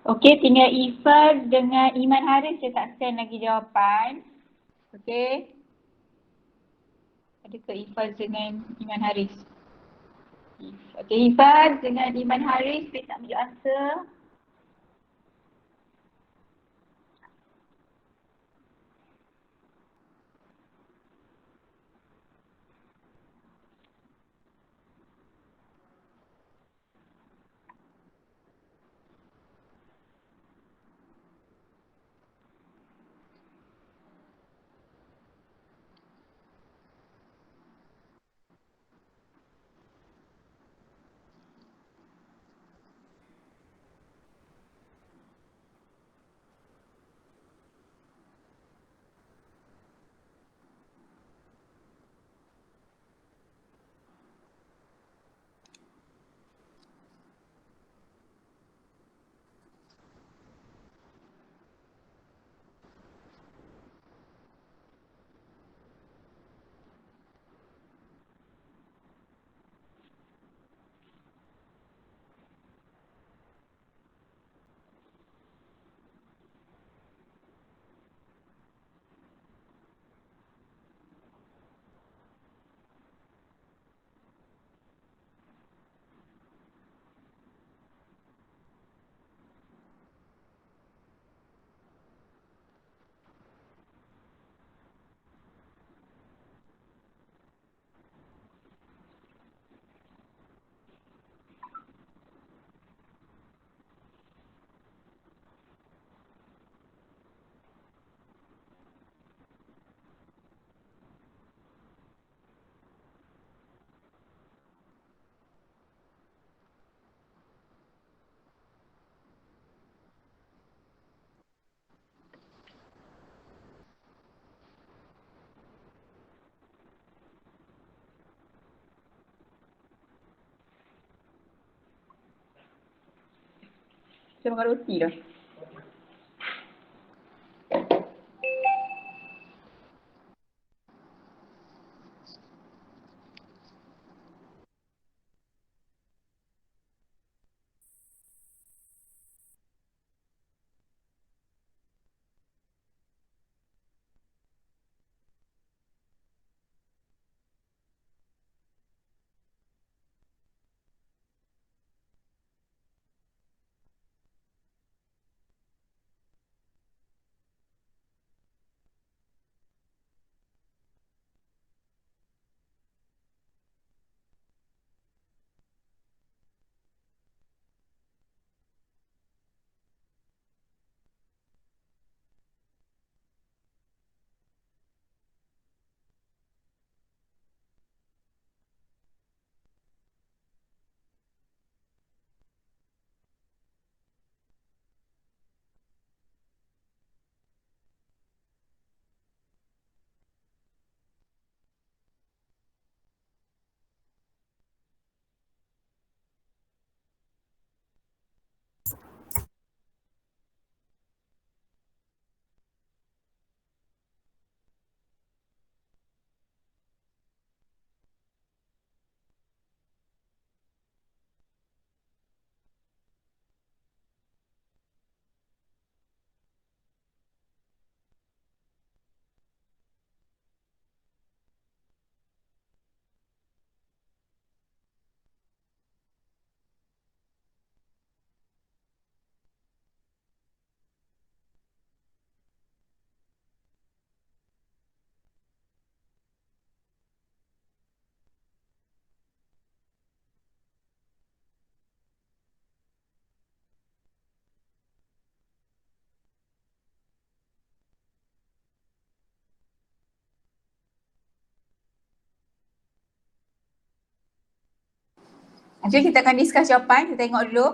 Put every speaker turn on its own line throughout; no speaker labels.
Okey, tinggal Ifal dengan Iman Haris je tak send lagi jawapan. Okey. Adakah Ifal dengan Iman Haris? Okey, Ifal dengan Iman Haris, please nak tunjuk answer. Saya makan roti dah. Jadi kita akan discuss jawapan, kita tengok dulu.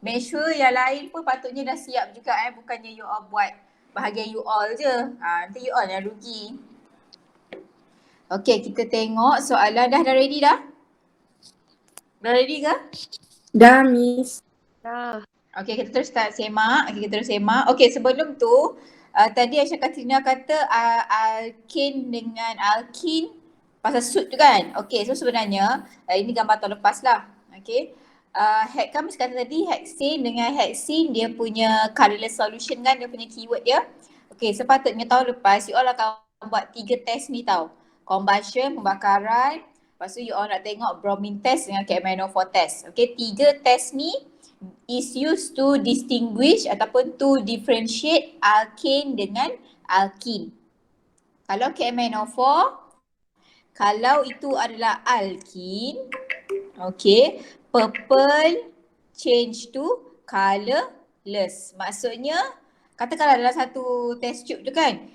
Make sure yang lain pun patutnya dah siap juga bukannya you all buat bahagian you all je. Nanti you all yang rugi. Okay, kita tengok soalan dah ready dah? Dah ready ke?
Dah, Miss.
Dah.
Okay, kita terus start semak. Okay, kita terus semak. Okay, sebelum tu, tadi Aisyah Katrina kata alkane dengan alkene pasal suit tu kan? Okay, so sebenarnya ini gambar tahun lepas lah. Okay. Kami kata tadi hexane dengan hexene dia punya colourless solution kan, dia punya keyword dia. Okay, sepatutnya tahun lepas you all akan buat 3 test ni tau. Combustion, pembakaran, lepas tu you all nak tengok bromine test dengan KMnO4 test. Okay, 3 test ni is used to distinguish ataupun to differentiate alkane dengan alkene. Kalau KMnO4, kalau itu adalah alkene, okay, purple change to colourless. Maksudnya, katakanlah dalam satu test tube tu kan,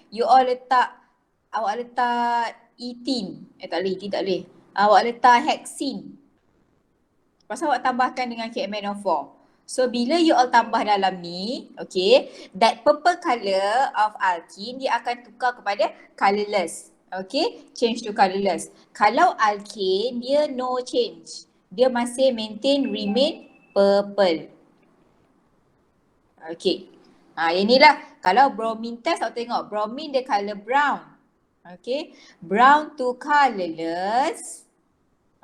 awak letak ethene. Tak boleh, ethene tak boleh. Awak letak hexene. Lepas tu awak tambahkan dengan KMnO4. So bila you all tambah dalam ni, okay, that purple colour of alkene dia akan tukar kepada colourless. Okay, change to colourless. Kalau alkane dia no change. Dia masih remain purple. Okay. Inilah kalau bromine test awak tengok bromine dia colour brown. Okay. Brown to colourless.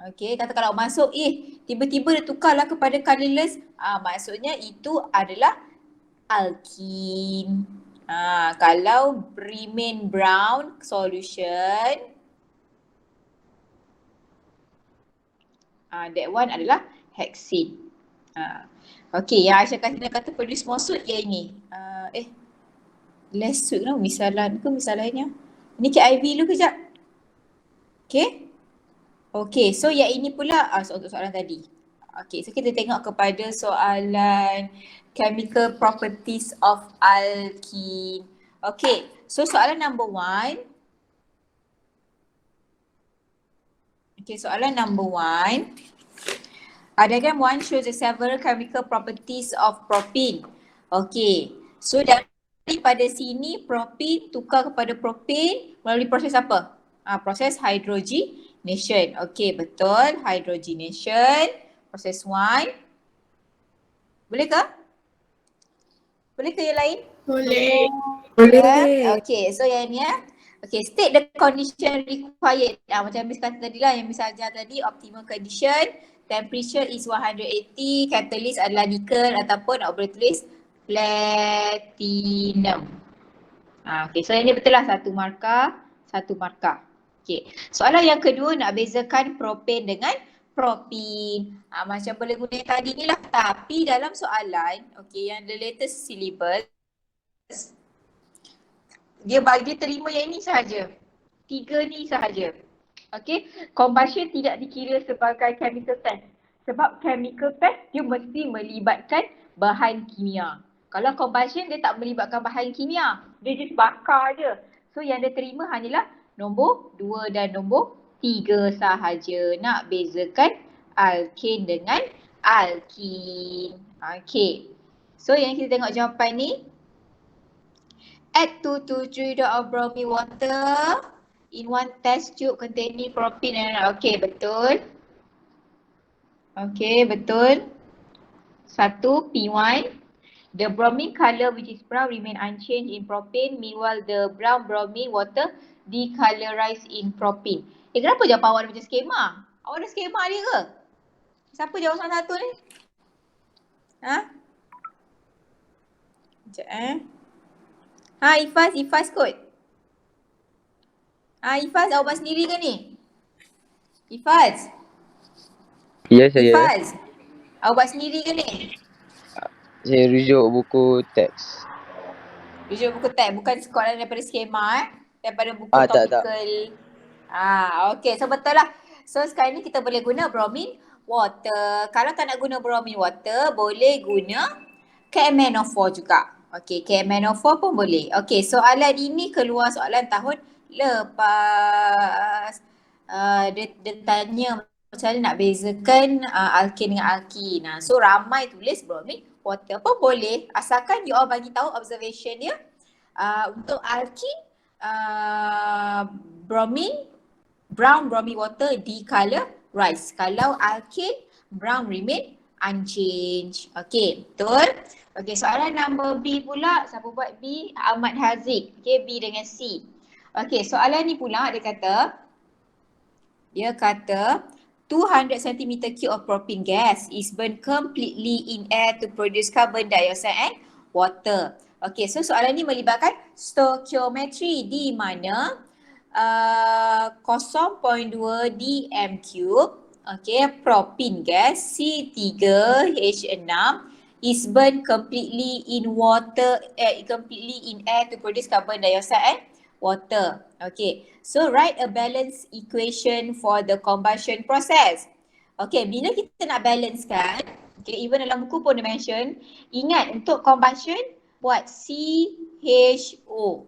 Okay, kata kalau masuk tiba-tiba dia tukarlah kepada colourless, maksudnya itu adalah alkene. Kalau remain brown solution, that one adalah hexane. Okay, yang Aisyah kata produce more suit yang ini. Less suit lah, misalan ke misalannya? Ini KIV dulu kejap. Okay. Okay, so yang ini pula untuk soalan tadi. Okay, so kita tengok kepada soalan chemical properties of alkene. Okay, so soalan number 1. Okay, soalan number 1. Diagram 1 shows the several chemical properties of propene. Okay, so daripada sini propene tukar kepada propane melalui proses apa? Proses hydrogenation. Okay, betul. Hydrogenation. Proses 1. Boleh ke? Boleh ke yang lain?
Boleh.
Okay, so yang ni Okay, state the condition required. Macam Miss kata tadi lah, yang Miss ajar tadi, optimal condition. Temperature is 180. Catalyst adalah nickel ataupun boleh tulis platinum. Okay, so yang ni betul lah, satu markah. Okay, soalan yang kedua nak bezakan propane dengan propene. Macam boleh guna yang tadi ni lah. Tapi dalam soalan, okay, yang the latest syllabus, dia terima yang ni sahaja. 3 ni sahaja. Okay, combustion tidak dikira sebagai chemical test. Sebab chemical test dia mesti melibatkan bahan kimia. Kalau combustion dia tak melibatkan bahan kimia. Dia just bakar je. So yang dia terima hanyalah nombor 2 dan nombor 3 sahaja. Nak bezakan alkane dengan alkene. Okay. So yang kita tengok jawapan ni. Add 2 to 3 drop of bromine water in one test tube containing propane. Okay, betul. Okay, betul. 1, P1. The bromine color which is brown remain unchanged in propane. Meanwhile, the brown bromine water decolorize in propane. Kenapa jawapan awak ada macam skema? Awak ada skema dia ke? Siapa jawab salah satu ni? Sekejap Ifaz kot. Ifaz awak buat sendiri ke ni? Ifaz?
Ya, saya.
Ifaz, awak buat sendiri ke ni?
Saya rujuk buku teks.
Rujuk buku teks, bukan sekolah daripada skema daripada buku
Tak.
topical. Okay, so betul lah. So sekarang ni kita boleh guna bromine water. Kalau tak nak guna bromine water, boleh guna KMnO4 juga. Okay, KMnO4 pun boleh. Okay, soalan ini keluar soalan tahun lepas. Dia tanya macam mana nak bezakan alkane dengan alkene. So ramai tulis bromine water pun boleh. Asalkan you all bagi tahu observation dia. Untuk alkene, brown bromine water decolorize. Kalau alkane, brown remain unchanged. Okay, betul. Okay, soalan number B pula. Siapa buat B? Ahmad Haziq. Okay, B dengan C. Okay, soalan ni pula dia kata 200 cm cube of propane gas is burned completely in air to produce carbon dioxide and water. Okay, so soalan ni melibatkan stoichiometry di mana 0.2 dm cube, okay, propane gas C3H6 is burned completely in air to produce carbon dioxide and water. Okay, so write a balance equation for the combustion process. Okay, bila kita nak balance kan, okay, even dalam buku pun dia mention, ingat untuk combustion buat CHO.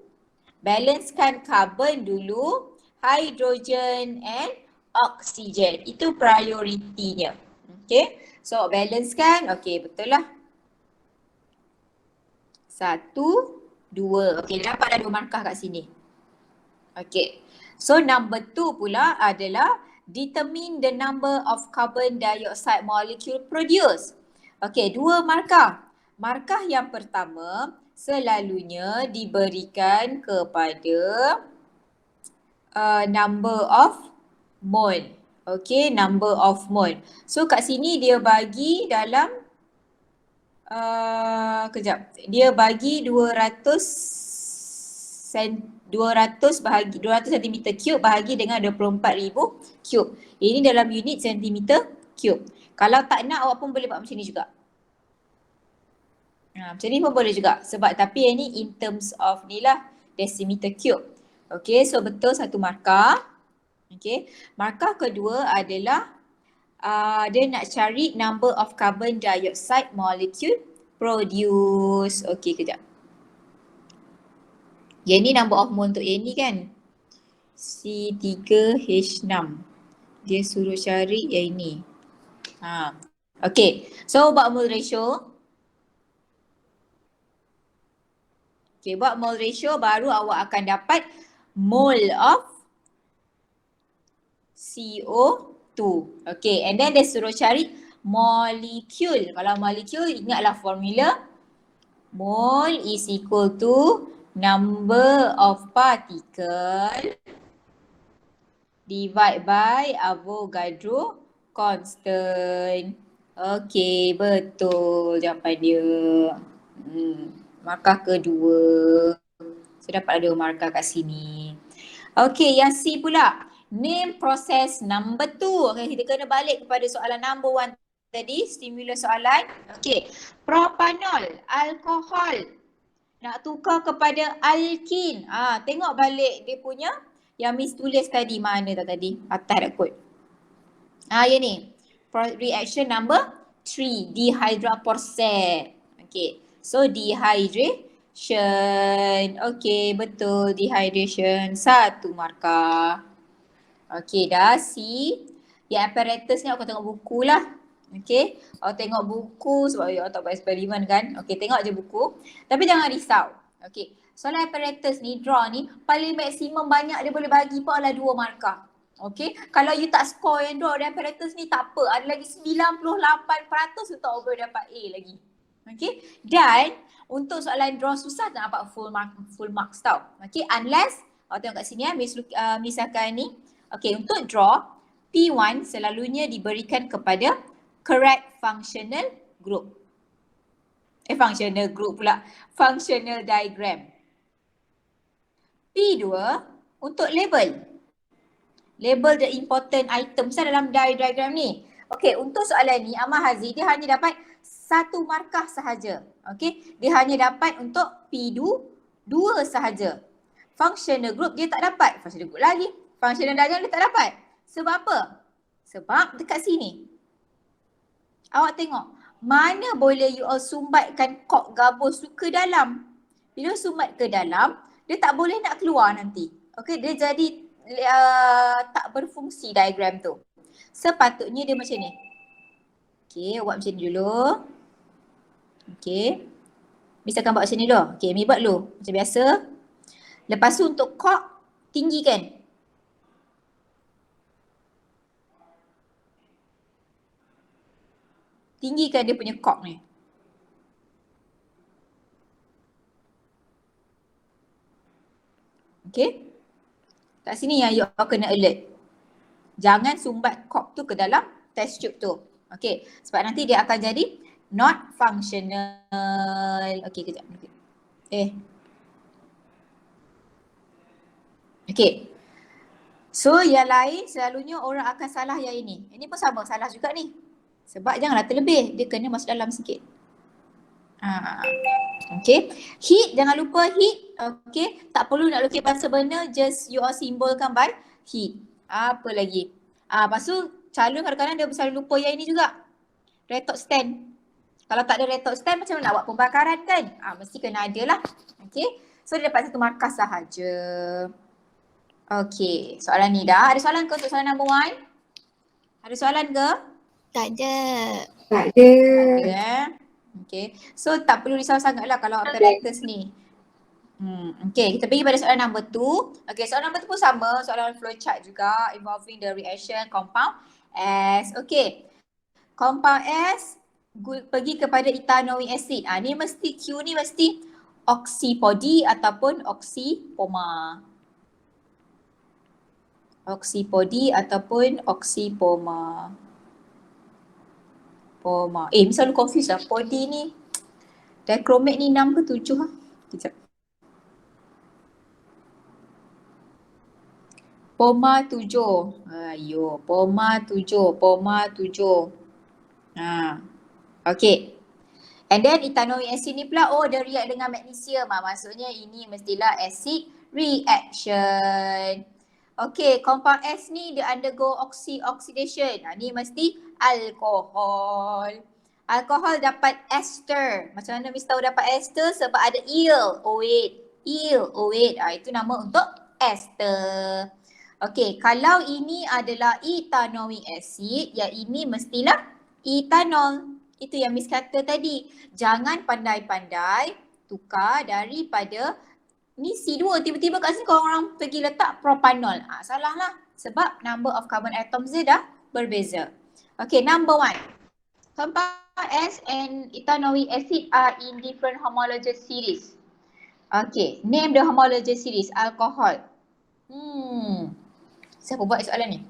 Balancekan carbon dulu, hydrogen and oxygen. Itu prioritinya. Okay, so balancekan, okay, betul lah. 1, 2. Okay, dapat dah 2 markah kat sini. Okay, so number 2 pula adalah determine the number of carbon dioxide molecule produced. Okay, 2 markah. Markah yang pertama selalunya diberikan kepada number of mole. Okay, number of mole. So kat sini dia bagi dalam kejap. Dia bagi 200 cm cube bahagi dengan 24,000 cube. Ini dalam unit centimeter cube. Kalau tak nak awak pun boleh buat macam ni juga. Macam ni pun boleh juga. Sebab tapi yang ni in terms of ni lah decimeter cube. Okay, so betul 1 markah. Okay, markah kedua adalah dia nak cari number of carbon dioxide molecule produce. Okay, kejap. Yang ni number of mole untuk yang ni kan. C3H6. Dia suruh cari yang ini. Okay, so buat mole ratio. Okay, buat mole ratio baru awak akan dapat mole of CO2. Okay, and then dia suruh cari molecule. Kalau molecule, ingatlah formula. Mole is equal to number of particle divide by Avogadro constant. Okay, betul jawapan dia. Markah kedua. So dapat ada 2 markah kat sini. Okay, yang C pula. Name process number 2. Okay, kita kena balik kepada soalan number 1 tadi. Stimulus soalan. Okay, propanol, alkohol. Nak tukar kepada alkin. Tengok balik dia punya yang Miss tulis tadi. Mana tak tadi? Atas dah kot. Yang ni. Reaction number 3. Dehydroprocess. Okay. So dehydration. Okay, betul. Dehydration. 1 markah. Okay, dah C. Yang apparatus ni aku tengok buku lah. Okay, awak tengok buku sebab awak tak buat eksperimen kan. Okay, tengok je buku. Tapi jangan risau. Okay, soalan apparatus ni, draw ni, paling maksimum banyak dia boleh bagi pun adalah 2 markah. Okay, kalau you tak score yang draw dan apparatus ni tak apa. Ada lagi 98% untuk awak boleh dapat A lagi. Okay, dan untuk soalan draw susah tak dapat full marks tau. Okay, unless, awak tengok kat sini Miss akan ni. Okay, untuk draw, P1 selalunya diberikan kepada correct functional group. Functional diagram. P2 untuk label. Label the important items dalam diagram ni. Okay, untuk soalan ni Ahmad Haziq dia hanya dapat 1 markah sahaja. Okay, dia hanya dapat untuk P2 2 sahaja. Functional group dia tak dapat. Functional group lagi. Functional diagram dia tak dapat. Sebab apa? Sebab dekat sini. Awak tengok. Mana boleh you all sumbatkan kok gabus tu ke dalam. Bila sumbat ke dalam, dia tak boleh nak keluar nanti. Okay, dia jadi tak berfungsi diagram tu. Sepatutnya dia macam ni. Okay, buat macam ni dulu. Okay. Miss akan buat macam ni dulu. Okay, Mi buat dulu. Macam biasa. Lepas tu untuk kok, tinggikan. Tinggikan dia punya kok ni. Okay. Kat sini yang you kena alert. Jangan sumbat cork tu ke dalam test tube tu. Okay, sebab nanti dia akan jadi not functional. Okay, kejap. Okay. So yang lain selalunya orang akan salah yang ini. Ini pun sama, salah juga ni. Sebab janganlah terlebih, dia kena masuk dalam sikit. Okay. Heat, jangan lupa heat. Okay. Tak perlu nak lukis bahasa benda, just you all simbolkan by heat. Apa lagi? Lepas tu calon kadang-kadang dia selalu lupa yang ini juga. Red hot stand. Kalau tak ada red hot stand macam mana nak buat pembakaran kan? Mesti kena ada lah. Okay. So dia dapat 1 markah sahaja. Okay. Soalan ni dah. Ada soalan ke untuk soalan number 1? Ada soalan ke?
Tak ada.
Tak ada.
Okay. So tak perlu risau sangat lah kalau apparatus ni. Okay, kita pergi pada soalan number 2. Okay, soalan number 2 pun sama. Soalan flowchart juga involving the reaction compound S. Okay. Compound S pergi kepada ethanoic acid. Ni mesti Q ni mesti oksipodi ataupun oksipoma. Oksipodi ataupun oksipoma. Selalu confuse lah. Podi ni dichromate ni 6 ke 7 lah. Sekejap. Poma 7. Poma 7. Okay. And then ethanoic acid ni pula, dia react dengan magnesium. Maksudnya ini mestilah acid reaction. Okay, compound S ni dia undergo oxidation. Ni mesti alkohol. Alkohol dapat ester. Macam mana Miss tahu dapat ester? Sebab ada eel, OH. Itu nama untuk ester. Okay, kalau ini adalah ethanoic acid, yang ini mestilah ethanol. Itu yang Miss kata tadi. Jangan pandai-pandai tukar daripada ni C2, tiba-tiba kat sini kalau orang pergi letak propanol. Salah lah. Sebab number of carbon atoms dia dah berbeza. Okay, number 1. Compound S and ethanoic acid are in different homologous series. Okay, name the homologous series. Alcohol. Siapa buat soalan ni?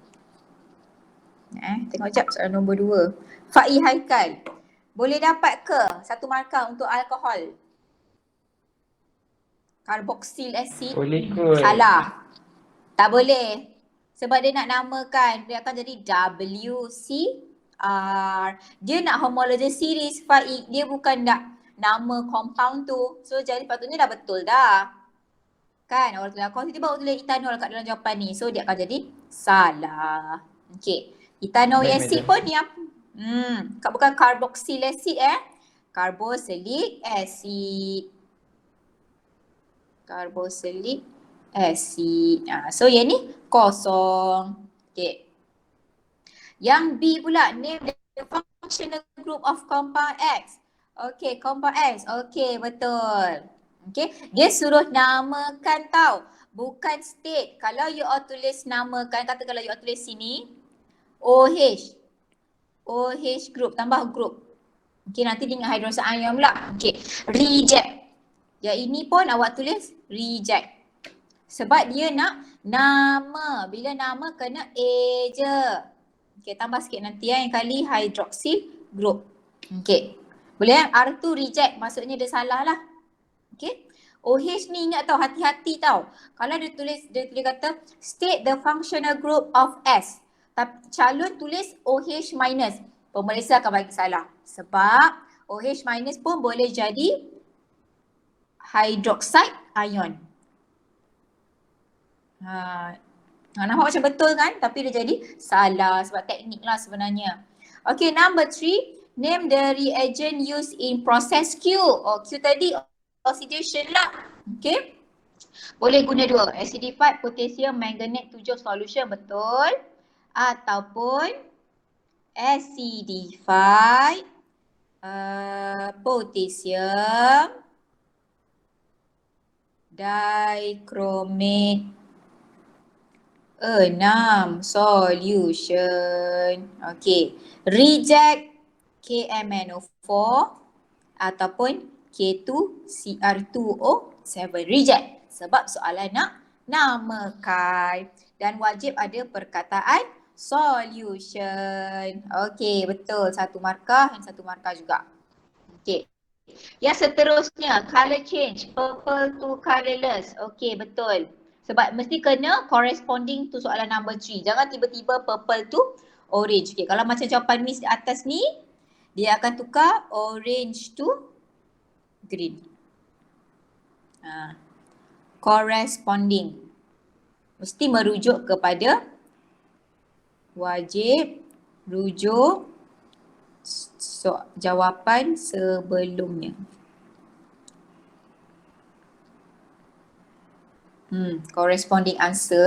Tengok jap soalan nombor 2. Fai Haikal. Boleh dapat ke 1 markah untuk alkohol? Carboxyl acid.
Boleh kot.
Salah. Tak boleh. Sebab dia nak namakan, dia akan jadi WCR. Dia nak homologous series, Faik. Dia bukan nak nama compound tu. So jadi patutnya dah betul dah. Kan? Orang tulis alkohol, tiba-tiba orang tulis ethanol kat dalam jawapan ni. So dia akan jadi salah. Okay. Ethanoic acid pun ni apa? Bukan carboxyl acid Carboxylic acid. Carboxylic acid. So yang ni kosong. Okay. Yang B pula, name the functional group of compound X. Okay, compound X. Okay, betul. Okay, dia suruh namakan tau. Bukan state. Kalau you all tulis namakan, kata kalau you all tulis sini OH. OH group, tambah group. Okay, nanti dengan hydroxide ion pula. Okay, reject. Yang ini pun awak tulis reject. Sebab dia nak nama. Bila nama kena A je. Okay, tambah sikit nanti yang kali hydroxyl group. Okay. Boleh R2 reject, maksudnya dia salah lah. Okay. OH ni ingat tau, hati-hati tau. Kalau dia tulis kata state the functional group of S. Tapi calon tulis OH minus. Pemeriksa akan bagi salah. Sebab OH minus pun boleh jadi hydroxide ion. Nampak macam betul kan? Tapi dia jadi salah sebab teknik lah sebenarnya. Okay, number 3. Name the reagent used in process Q. Q tadi oxidation lah. Okay. Boleh guna 2. Acidified potassium manganate 7 solution, betul. Ataupun acidified potassium dichromate 6 solution. Okay. Reject KMNO4 ataupun K2CR2O7. Reject. Sebab soalan nak namakan. Dan wajib ada perkataan solution. Okey, betul. Satu markah dan satu markah juga. Okey. Yang seterusnya, color change. Purple to colorless. Okey, betul. Sebab mesti kena corresponding to soalan number 3. Jangan tiba-tiba purple to orange. Okey, kalau macam jawapan Miss di atas ni, dia akan tukar orange to green. Corresponding. Mesti merujuk kepada wajib rujuk jawapan sebelumnya. Corresponding answer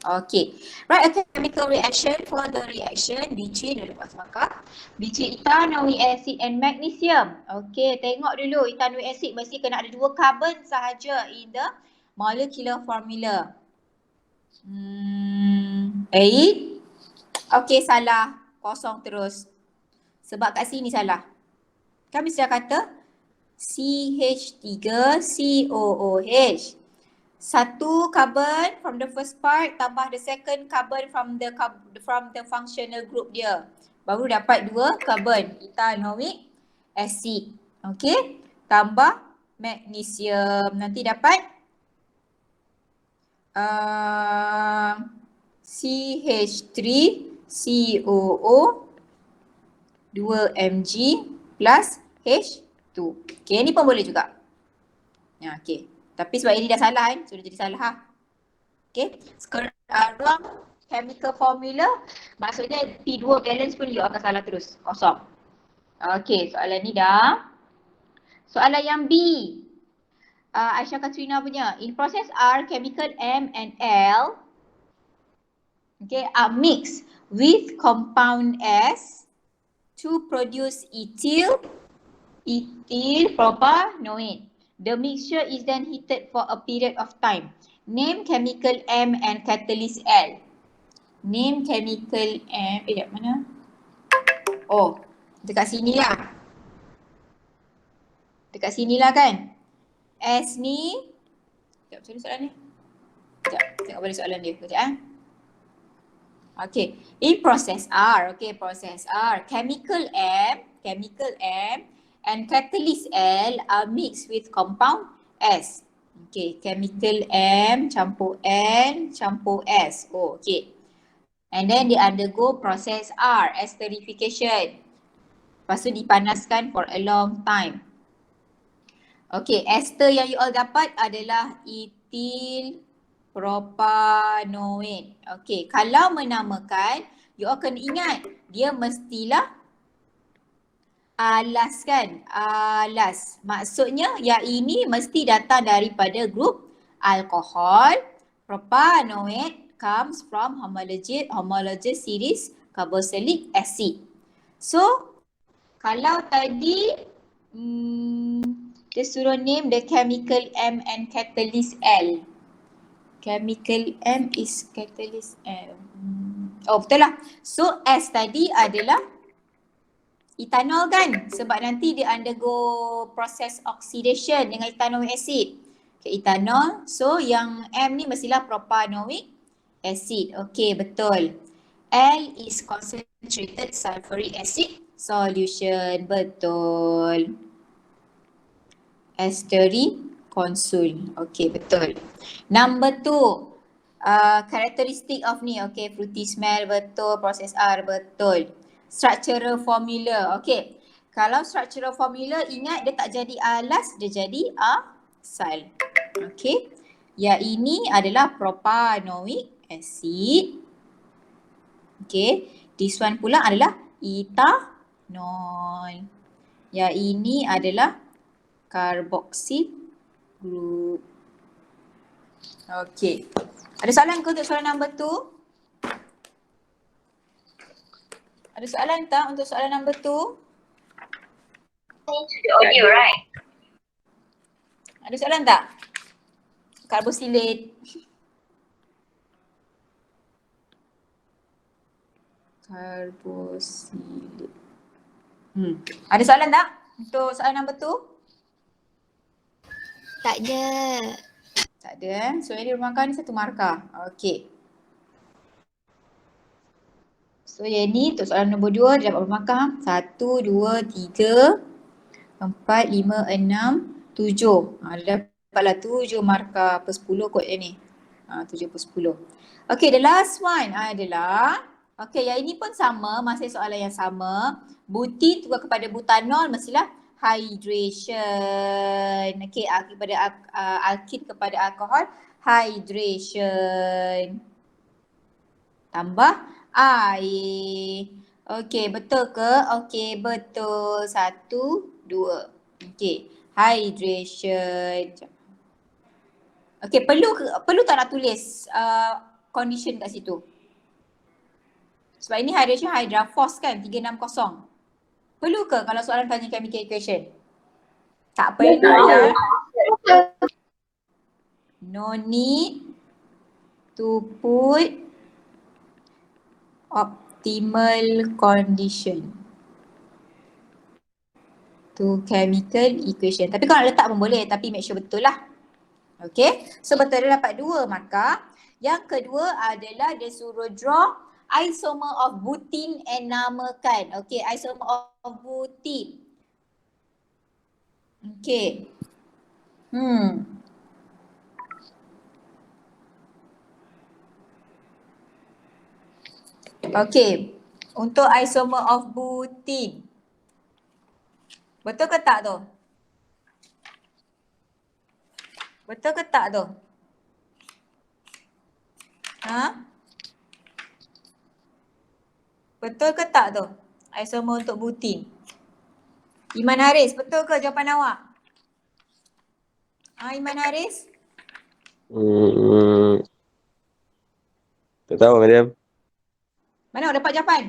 Okay. Write a chemical reaction for the reaction between, dah lepas markah, between ethanoic acid and magnesium. Okay, tengok dulu ethanoic acid mesti kena ada 2 carbon sahaja in the molecular formula. 8. Okay, salah. Kosong terus. Sebab kat sini salah. Kan mesti dah kata CH3COOH. Satu carbon from the first part tambah the second carbon from the functional group dia. Baru dapat 2 carbon ethanoic acid. Okay. Tambah magnesium. Nanti dapat CH3COO 2Mg plus H2. Okay, ni pun boleh juga. Okay. Tapi sebab ini dah salah kan, sudah jadi salah. Okay, ruang chemical formula maksudnya P2 balance pun you akan salah terus, kosong. Okay, soalan ni dah. Soalan yang B. Aisyah Katrina punya. In process R, chemical M and L are mixed with compound S to produce ethyl propanoate. The mixture is then heated for a period of time. Name chemical M and catalyst L. Name chemical M, mana? Oh, dekat sini lah. Dekat sini lah kan? S ni, sekejap, macam mana soalan ni? Sekejap, tengok balik soalan dia. Sekejap Okay, in process R, process R, chemical M and catalyst L are mixed with compound S. Okay, chemical M campur N campur S. Oh, okay. And then they undergo process R, esterification. Lepas tu dipanaskan for a long time. Okay, ester yang you all dapat adalah ethyl propanoate. Okay, kalau menamakan, you all kena ingat, dia mestilah alas kan? Alas. Maksudnya yang ini mesti datang daripada grup alkohol. Propanoate comes from homologous series carboxylic acid. So, kalau tadi dia suruh name the chemical M and catalyst L. Chemical M is catalyst L. Oh, betul lah. So, S tadi adalah ethanol kan? Sebab nanti dia undergo proses oxidation dengan ethanoic acid. Okay, ethanol. So yang M ni mestilah propanoic acid. Okay, betul. L is concentrated sulfuric acid solution. Betul. Estering consul. Okay, betul. Number 2. Characteristic of ni. Okay, fruity smell. Betul. Proses R. Betul. Structural formula. Okay. Kalau structural formula, ingat dia tak jadi alas, dia jadi asal. Okay. Yang ini adalah propanoic acid. Okay. This one pula adalah ethanol. Yang ini adalah carboxyl group. Okay. Ada soalan ke untuk soalan number 2? Ada soalan tak untuk soalan number 2?
Audio, right?
Ada soalan tak? Carboxylate. Carboxylate. Ada soalan tak untuk soalan number 2?
Tak ada.
Tak ada. So, ini markah ni 1 markah. Okay. So yang ni untuk soalan nombor 2 dia dapat berapa markah? 1, 2, 3, 4, 5, 6, 7. Dia dapatlah 7 markah per 10 kot yang ni. 7 per 10. Okay, the last one adalah, okay, yang ini pun sama, masih soalan yang sama. Butin tukar kepada butanol mestilah hydration. Okay, alkit kepada alkohol, hydration. Tambah air. Okay, betul ke? Okay, betul. 1, 2. Okay, hydration. Okay, perlu tak nak tulis condition kat situ? Sebab ini hydration Hydraforce kan, 360. Perlu ke kalau soalan tanya chemical equation? Tak perlu ya. No need to put optimal condition to chemical equation. Tapi kalau letak pun boleh, tapi make sure betul lah. Okay, so betul dia dapat 2 markah. Yang kedua adalah dia suruh draw isomer of butin and namakan. Okay, isomer of butin. Okay. Okay, untuk isomer of butin. Betul ke tak tu? Betul ke tak tu? Betul ke tak tu? Isomer untuk butin. Iman Haris, betul ke jawapan awak? Iman Haris?
Tak tahu, Madam.
Mana awak dapat jawapan?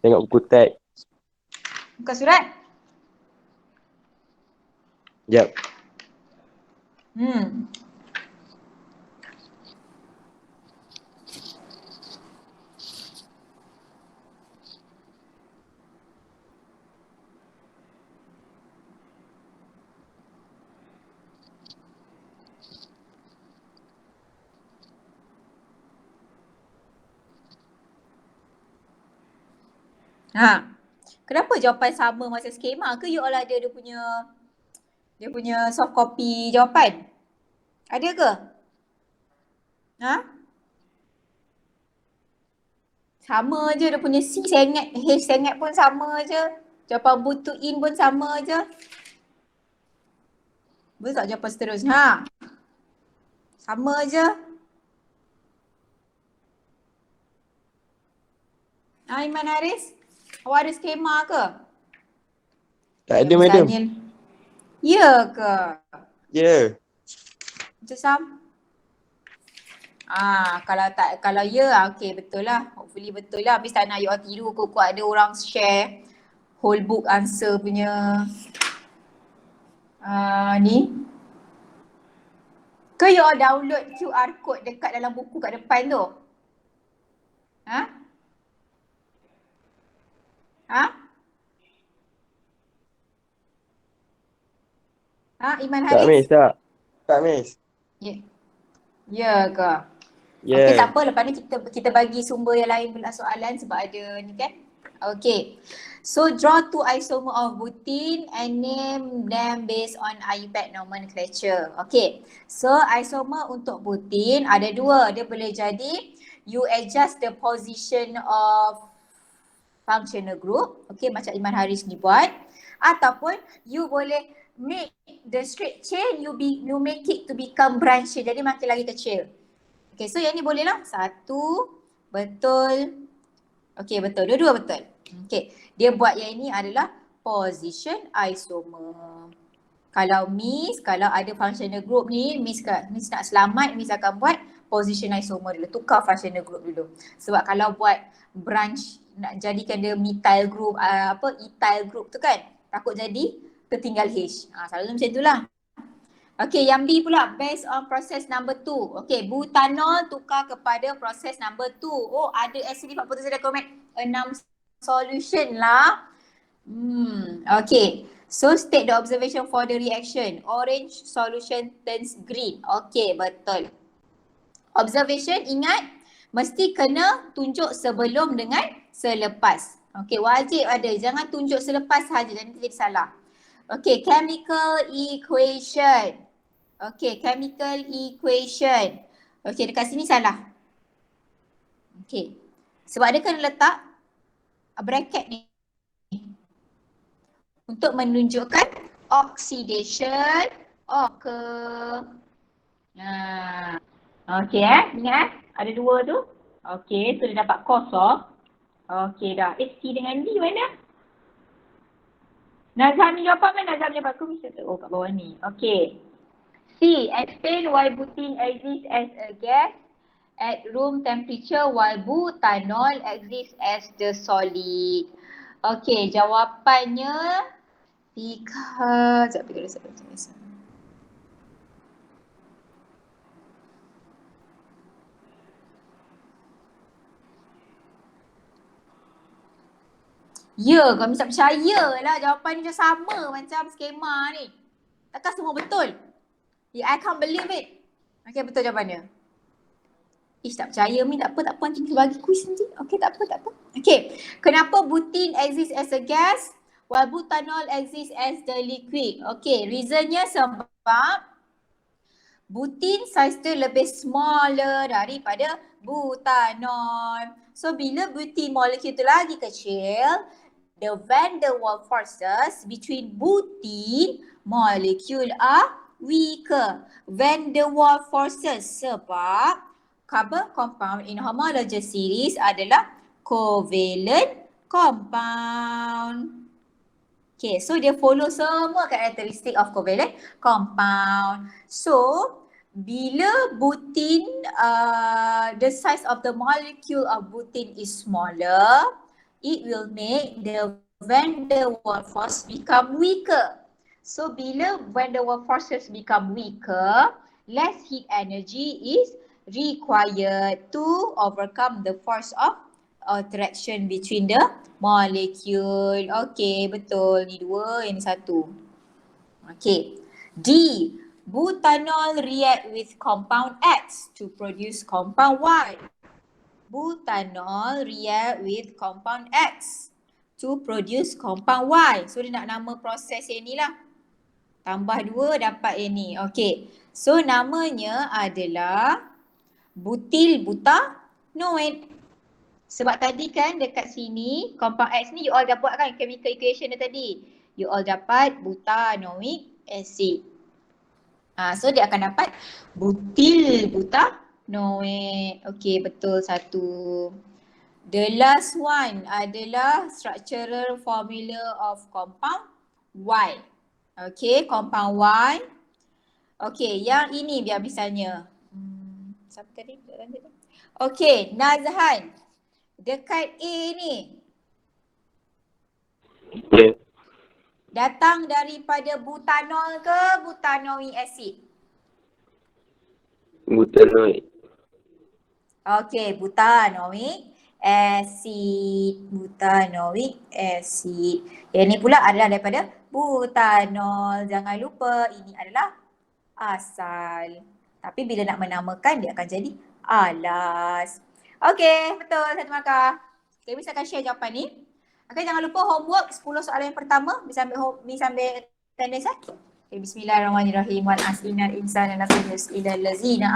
Tengok buku teks.
Buka surat?
Jap.
Kenapa jawapan sama masa skema ke you all ada dia punya soft copy jawapan? Ada ke? Sama je dia punya C sengat, H sengat pun sama je. Jawapan butuin pun sama je. Betul tak jawapan seterusnya? Sama je. Iman Haris, awak ada skema ke?
Tak ada, Madam.
Ya ke?
Ya.
Macam Sam? Kalau okey betul lah. Hopefully betul lah. Habis tak nak you all tidur kok ada orang share whole book answer punya ni. Ke you all download QR code dekat dalam buku kat depan tu? Iman
Tak,
Haris?
Miss. Tak, Miss.
Ya ke?
Ya.
Okay, tak apa. Lepas ni kita bagi sumber yang lain pula soalan sebab ada ni kan. Okay. So draw 2 isomer of butin and name them based on IUPAC nomenclature. Okay. So isomer untuk butin ada 2. Dia boleh jadi you adjust the position of functional group. Okay, macam Iman Haris ni buat. Ataupun you boleh make the straight chain, you make it to become branch chain. Jadi makin lagi kecil. Okay, so yang ni boleh lah. 1, betul. Okay, betul. Dua-dua betul. Okay, dia buat yang ini adalah position isomer. Kalau ada functional group ni, Miss nak selamat, Miss akan buat position isomer dulu. Tukar functional group dulu. Sebab kalau buat branch, nak jadikan dia methyl group, ethyl group tu kan, takut jadi tertinggal H. Selalu macam itulah. Okay, yang B pula, based on process number 2. Okay, butanol tukar kepada process number 2. Oh, ada acidic phosphorus comet 6 solution lah. Okay, so state the observation for the reaction. Orange solution turns green. Okay, betul. Observation, ingat mesti kena tunjuk sebelum dengan selepas. Okey, wajib ada. Jangan tunjuk selepas saja, nanti jadi salah. Okey, chemical equation. Okey, chemical equation. Okey, dekat sini salah. Okey. Sebab dia kena letak bracket ni untuk menunjukkan oxidation occur. Okey ingat ada dua tu. Okey, so dia dapat kosong. Okey dah. C dengan D mana? Nazam ni jawapan mana? Nazam jawapan aku mesti tahu kat bawah ni. Okey. C. Explain why butane exists as a gas at room temperature while butanol exists as the solid. Okey, jawapannya because ya, kau mesti percaya lah jawapan ni macam sama macam skema ni. Takkan semua betul? I can't believe it. Okey, betul jawapannya. Ish, tak percaya Min, tak apa. Nanti kita bagi quiz nanti. Okey, tak apa. Okey, kenapa butane exists as a gas while butanol exists as the liquid? Okey, reasonnya sebab butane size dia lebih smaller daripada butanol. So, bila butane molekul tu lagi kecil, the van der Waals forces between butane molecule are weaker. Van der Waals forces sebab carbon compound in homologous series adalah covalent compound. Okay, so dia follow semua karakteristik of covalent compound. So, bila butane, the size of the molecule of butane is smaller, it will make the van der Waals force become weaker. So, bila van der Waals forces become weaker, less heat energy is required to overcome the force of attraction between the molecule. Okay, betul. Ni dua, yang ni satu. Okay. D. Butanol react with compound X to produce compound Y. Butanol react with compound X to produce compound Y. So, dia nak nama proses yang ni lah. Tambah 2 dapat yang ni. Okay. So, namanya adalah butil butanoid. Sebab tadi kan dekat sini compound X ni you all dah buat kan chemical equation dia tadi. You all dapat butanoic acid. So dia akan dapat butil butanoid. Okay, betul satu. The last one adalah structural formula of compound Y. Okay, compound Y. Okay, yang ini biar misalnya. Siapa tadi? Okay, Nazhan. Dekat A ni.
Ya.
Datang daripada butanol ke butanoic acid?
Butanoid.
Okay, butanoic acid. Butanoic acid. Yang ni pula adalah daripada butanol. Jangan lupa ini adalah asal. Tapi bila nak menamakan dia akan jadi alas. Okay, betul. Satu markah. Okay, bisa akan share jawapan ni. Okay, jangan lupa homework 10 soalan yang pertama. Bisa ambil attendance. Okay, bismillahirrahmanirrahim. Wal aslinal insan nafiyus ilal lazina